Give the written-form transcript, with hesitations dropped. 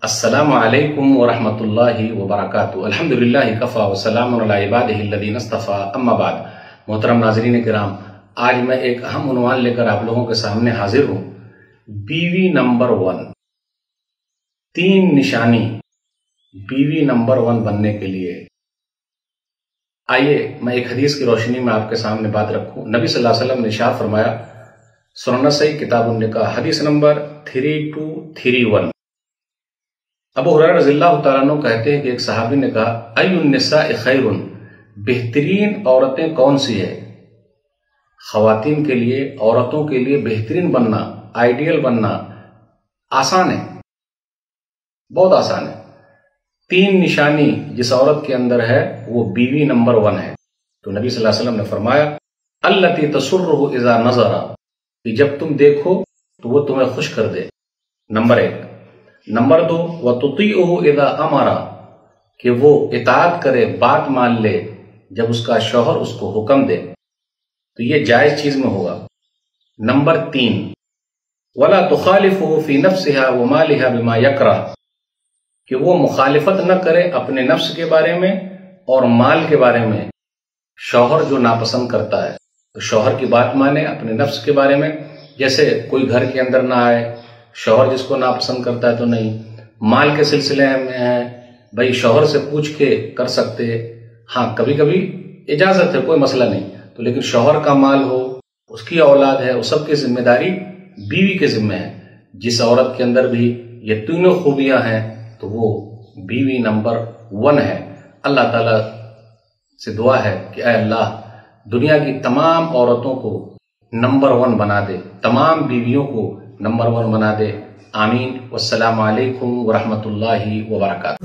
السلام علیکم ورحمۃ اللہ وبرکاتہ۔ الحمدللہ کفا وسلام علی عبادہ الذین اصطفیٰ، اما بعد۔ محترم ناظرین کرام، آج میں ایک اہم عنوان لے کر آپ لوگوں کے سامنے حاضر ہوں۔ بیوی نمبر 1، 3 نشانی بیوی نمبر 1 بننے کے لیے۔ آئیے میں ایک حدیث کی روشنی میں آپ کے سامنے بات رکھوں۔ نبی صلی اللہ علیہ وسلم نے ارشاد فرمایا، سنن نسائی کتاب النکاح، حدیث نمبر 3231۔ ابو ہریرہ رضی اللہ تعالیٰ عنہ کہتے ہیں کہ ایک صحابی نے کہا، ای النساء خیر، بہترین عورتیں کون سی ہے؟ خواتین کے لیے، عورتوں کے لیے بہترین بننا، آئیڈیل بننا آسان ہے، بہت آسان ہے۔ 3 نشانی جس عورت کے اندر ہے وہ بیوی نمبر 1 ہے۔ تو نبی صلی اللہ علیہ وسلم نے فرمایا، التی تسرہ اذا نظر، کہ جب تم دیکھو تو وہ تمہیں خوش کر دے، نمبر 1۔ نمبر 2، وَتُطِيعُهُ إِذَا أَمَرَ، کہ وہ اطاعت کرے، بات مان لے جب اس کا شوہر اس کو حکم دے، تو یہ جائز چیز میں ہوگا۔ نمبر 3، وَلَا تُخَالِفُهُ فِي نَفْسِهَا وَمَالِهَا بِمَا يَكْرَهُ، کہ وہ مخالفت نہ کرے اپنے نفس کے بارے میں اور مال کے بارے میں، شوہر جو ناپسند کرتا ہے تو شوہر کی بات مانے اپنے نفس کے بارے میں، جیسے کوئی گھر کے اندر نہ آئے، شوہر جس کو ناپسند کرتا ہے تو نہیں۔ مال کے سلسلے میں ہے بھائی شوہر سے پوچھ کے کر سکتے، ہاں کبھی کبھی اجازت ہے، کوئی مسئلہ نہیں، تو لیکن شوہر کا مال ہو، اس کی اولاد ہے، وہ سب کی ذمہ داری بیوی کے ذمہ ہے۔ جس عورت کے اندر بھی یہ تینوں خوبیاں ہیں تو وہ بیوی نمبر 1 ہے۔ اللہ تعالیٰ سے دعا ہے کہ اے اللہ، دنیا کی تمام عورتوں کو نمبر 1 بنا دے، تمام بیویوں کو نمبر 1 بنا دے، آمین۔ والسلام علیکم ورحمۃ اللہ وبرکاتہ۔